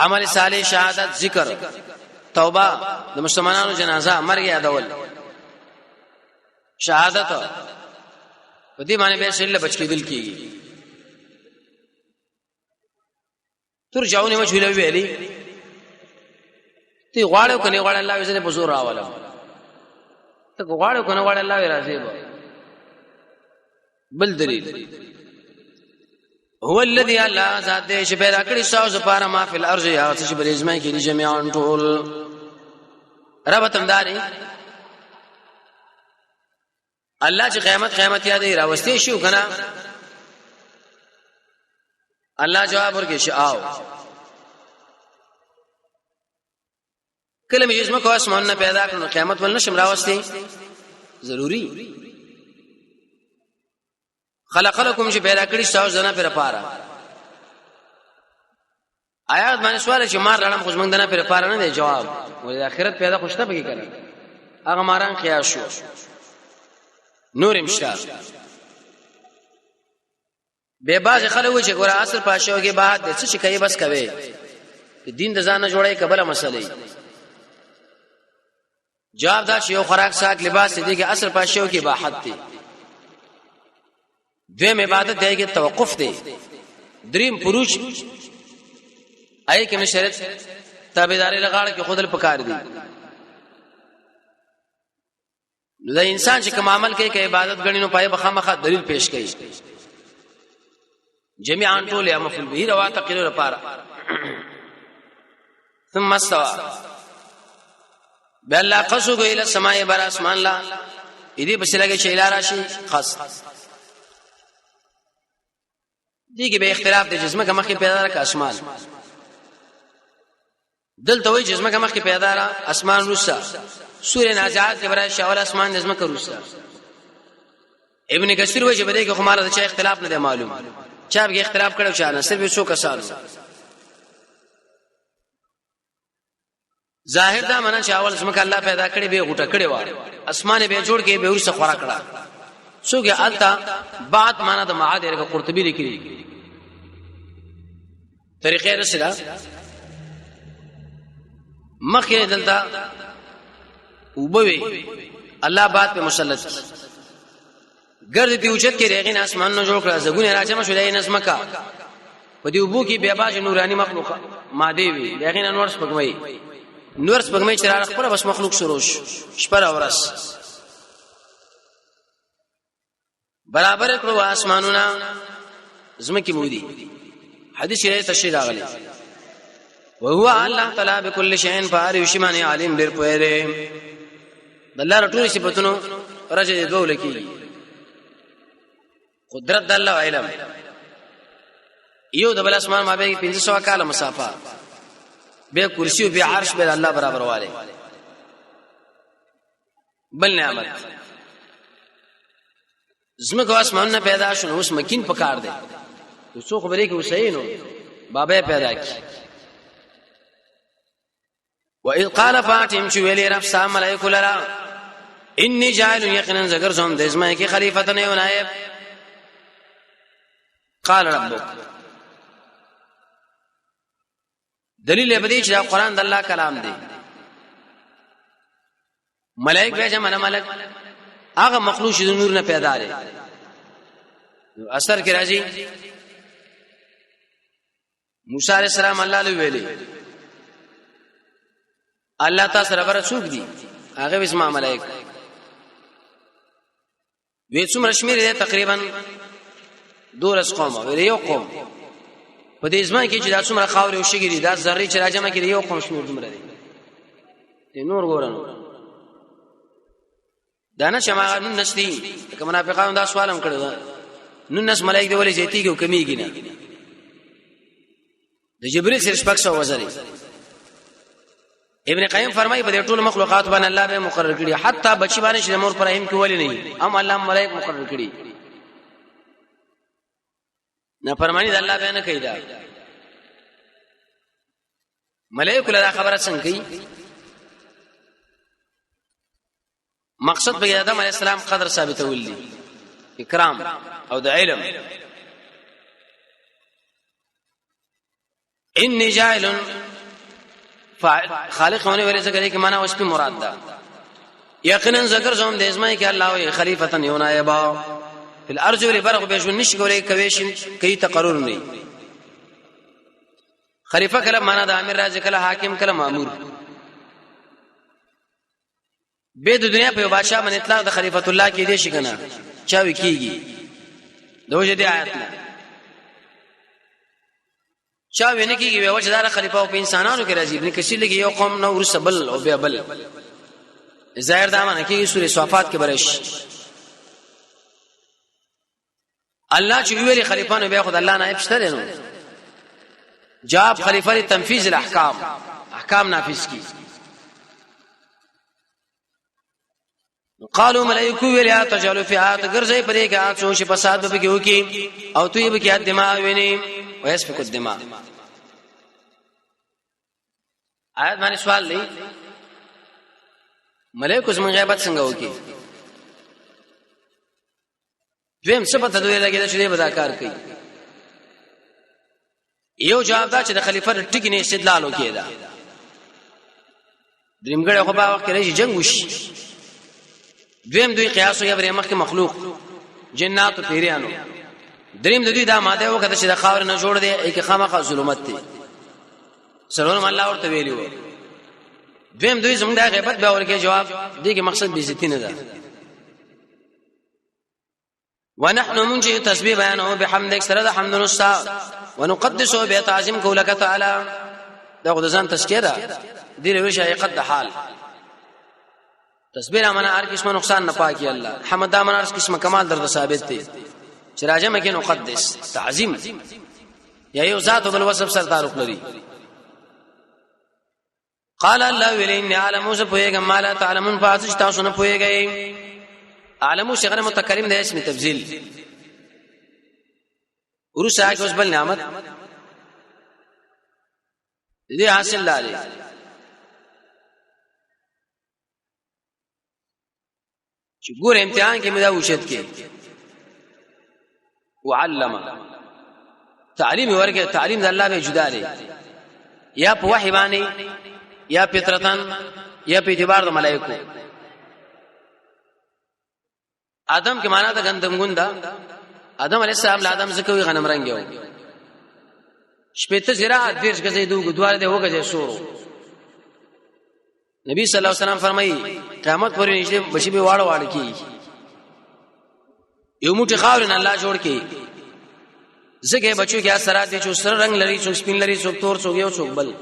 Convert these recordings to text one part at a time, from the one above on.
عمل صالح شهادت ذکر توبه د مسلمانانو جنازه مرګ یادول شهادت په دې باندې به شل بچ کېدل کیږي ترجعوني مجهوله ویلي تی غواړو کني غواړ الله یې په زور راولم ته غواړو کنه غواړ الله یې راځي بل دلیل هو الذي الله ذات دې چې پیدا کړی ساوز پاره ما فی الارض یا چې بل ازمه کې دي جميعا ټول رب تمداري الله چې قیامت یادې راوستي شو کنه الله جواب ورکړي شاو کله مې جسمه کو اسمان نه پیدا کړو قیامت ول نشم راوستي ضروری خلق لكم چې پیدا کړی تاسو زنه پر پاره آیات باندې سوال چې مار لړم خوښ مونږ نه پر پاره نه دی جواب ولې اخرت پیدا خوشته پکې کړي هغه ماران قیاس شو نور امشار به باز خلک چې ګور اصل پاشو کې بعد د څه کوي بس کوي دین د ځان جوړای قبل مسلې جواب دا چې یو خوراک ساک لباس دې کې اصل پاشو کې باحت دي دویم عبادت دی کې توقف دی دریم پروش آی کې شریعت تابعداري لغاړه کې خودل پکار دي نو دا انسان چې کوم عمل کوي کې عبادت غني نو پای بخامخه دلیل پیش کوي جميعا ټول یا مفعول به روا تقریر لپاره ثم استوى بل قصو الى السماء بر اسمان لا دې بسلګه چې اله راشي خاص دیګه به اختلاف د جسمه کې مخکې پیدا راک اسمان دلته وایي جسمه کې مخکې پیدا را اسمان روسا سورې نازعات کې برای شاول اسمان جسمه کې روسا ابن کثیر وایي چې بده کې خمار د چا اختلاف نه دی معلوم چا به اختلاف کړو چا نه صرف څو کسانو ظاهر دا معنا چې اول جسمه کې الله پیدا کړي به غټه کړي و اسمان به جوړ کې به ورسه خورا کړه څوګه التا بعد معنا د معاد رګه قرطبی لیکي طریقې رسلا مخې دلته وبوي الله بعد په مسلط ګرځي دی اوچت کې رغین اسمان نو جوړ کړه زګونه راځم شو دای نظم کا په دې وبو کې بیا باج نورانی مخلوق ماده وي رغین انور سپګمې چې راخ پر بس مخلوق شروش شپره ورس برابر کړو اسمانونه زمکه مودي حدیث یې تشریح راغلی وهو الله تعالی بكل شيء فار يشمن عليم ډیر پوهره الله رټول صفاتونو راځي دوه لکی قدرت الله علم یو د بل اسمان ما به 500 کاله مسافه به کرسی او به عرش به الله برابر والے بل نعمت زمکه اسمان نه پیدا شون اوس مکین پکار دی څو خبرې کې حسینو بابا پیدا کی واذ قال فاتم شو ویلی رب سا ملائکه لرا انی جاعل یقینا زگر زوم د اسماء کې خلیفہ نه نائب قال ربک دلیل به دې چې قرآن د الله کلام دی ملائک به جمع ملک هغه مخلوق چې نور نه پیدا لري اثر کې راځي موسی علیہ السلام الله له ویلي الله تعالی سره ورڅوک دي هغه اسماء ملائک وې څومره شمیر دي تقریبا 200 قوم ویلي یو قوم په دې اسماء کې چې دا څومره خاور او شګری دا ذری چې راځم کې یو قوم شمیر دومره دي نور ګورنو دانه شماغه نن نشدي کوم منافقانو دا سوالم کړو نن نس ملائک دی ولې زیتی کې کمیږي نه د جبرئیل سره شپږ سو وزري ابن قیم فرمایي په ټول مخلوقات باندې الله به مقرر کړي حتی بچی باندې چې مور پرهم کې ولې نه هم الله ملائک مقرر کړي نه فرمانی د الله به نه کوي دا ملائک له خبره څنګه کوي مقصد به آدم علیہ السلام قدر ثابتول دي اکرام او د علم انی جاعل خالق ہونے والے ذکر کی معنی اس کی مراد ده یقینا ذکر زوم د اسماء کې الله وی خلیفتن یو نائبا فی الارض لبرغ بشون نش کولې کویشن کوي تقرر نه خلیفہ کله معنا د امیر راځي کله حاکم کله مامور به د دنیا په بادشاہ باندې اطلاق د خلیفۃ الله کې دي شي کنه چاوي کیږي دوجه دی آیت نه چاوي نه کیږي وجه دار خلیفہ او په انسانانو کې راځي ابن کثیر لګي یو قوم نو ورسبل او به بل ظاهر دا معنی کې سورې صفات کې برش الله چې ویلي خلیفہ نو به خدای الله نائب شته نو جواب خلیفہ لتنفيذ الاحکام احکام نافذ کی قالوا ملائکه ویل تجلو فی آیات غرزه پرې کې اڅو شي فساد به کېو کی او تو یې به کې دماغ ویني ويسفك الدماء آیات باندې سوال لې ملائکه زموږ غیبت څنګه وکي دویم څه پته دوی لګیدا چې دې بداکار کوي یو جواب دا چې د خلیفہ ټکی نه استدلال وکي دا درېمګړې خو په وخت کې جنگ وشي دویم دوی قیاس یې بری مخکې مخلوق جنات او پیرانو دریم د دوی دا ماده وکړه چې د خاور نه جوړ دی کې خامخا ظلمت دی سرور الله ورته ویلو دویم دوی زموږ د غیبت به ورکه جواب دی کې مقصد بیزتی نه ده ونحن منجي تسبيح بيانه بحمدك سرد حمد نصا ونقدسه بتعظيم قولك تعالى دا غدزان تذکرہ دی له ویشه قد حال تسبیح معنا هر قسمه نقصان نه پاکي الله حمد معنا هر قسمه کمال در ثابت دي چې راجمه کې نقدس تعظیم یا یو ذات بل وصف سره تعلق لري قال الله ولئن علموا سبويګم ما لا تعلمون فاسج تاسو نه پويګئ علمو شغله متکلم د اسم تبذیل ورسا کې اوس بل نعمت دې حاصل لاري چې ګور امتحان کې مدا وشت کې وعلم تعلیم ورګه تعلیم د الله به جدا لري یا په وحی باندې یا فطرتن یا په اعتبار د ملائکو آدم کې معنا د غندم ګوندا آدم علیہ السلام له آدم زکوي غنم رنگیو شپته زرا دیرش غزې دوه دواره ده وګځي سورو نبی صلی الله علیه وسلم فرمایي قیامت پورې نشته بشي به واړه واړه کی یو موټی خاور نه الله جوړ کی زګه بچو کې اثرات دي چې سر رنگ لري څوک سپین لري څوک تور څوک یو څوک بل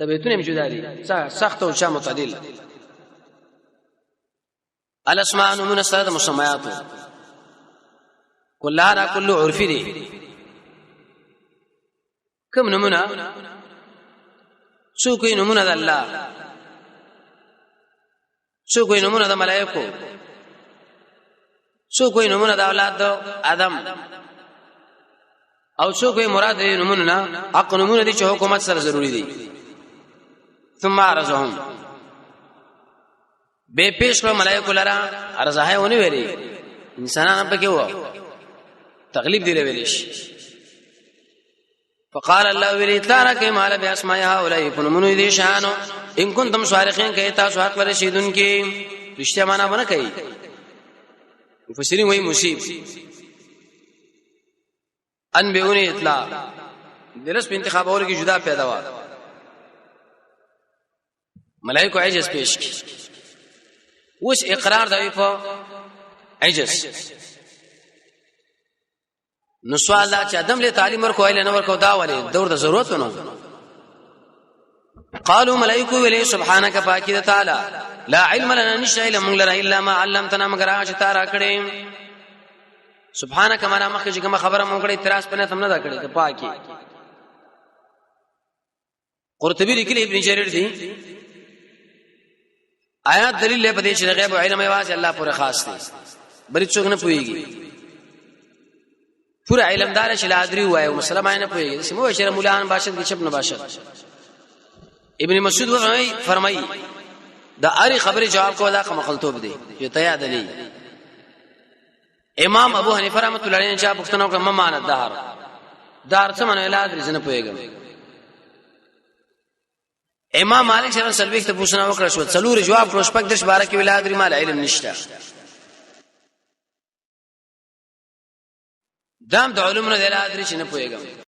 طبيعتونه موجوده دي سخت او شامل معتدل الاسماء من السرد مسميات كلها كل عرف دي كم نمونه څوک یې نمونه د الله څوک یې نمونه د ملائکو څوک یې نمونه د اولاد د آدم او څوک یې مراد یې نمونه نه حق نمونه دي چې حکومت سره ضروری دي ثم عرضهم به پیش کړه ملائکه لرا ارزه ونه ویلي انسانان په کې و تغلیب دی ویلش فقال الله ویلی تارک مال باسماء هؤلاء فنمنو دي شانو ان کنتم صادقین کئ تاسو حق ورشیدون کې رښتیا معنا باندې کوي مفسرین وایي مصیب ان بهونی اطلاع درس په انتخاب اور کې جدا پیدا وا ملائکه عجز پیش کی وش اقرار دی په عجز نو سوال دا چې ادم له تعلیم ورکو ایله نو ورکو دا ولې دور د ضرورت نه قالوا ملائکه ولی سبحانك پاکی تعالی لا علم لنا نشأ علم لنا الا ما علمتنا مگر چې تا را کړې سبحانك معنا مخکې کوم خبره مونږ کړې اعتراض پنه تم نه دا کړې ته پاکی قرطبی لیکلی ابن جرير دی آیات دلیل له پدې چې غیب او علم یوازې الله پورې خاص دي بل څوک نه پويږي پورا علم دار شلادری وای او مسلمان نه پويږي سمو شر مولان باشد کې چپ نه باشد ابن مسعود فرمایي دا اری خبره جواب کو دا مخلطوب دي چې تیا دلی امام ابو حنیفه رحمۃ اللہ علیہ نے پښتنو کې ممانه دار څه معنی علاج رزنه پويګم امام مالک شرن سلويخ ته پوښتنه وکړه شو څلور جواب کړو شپږ د بارک ولادت مال علم نشته دام د علومونو د ادري چې نه پويګم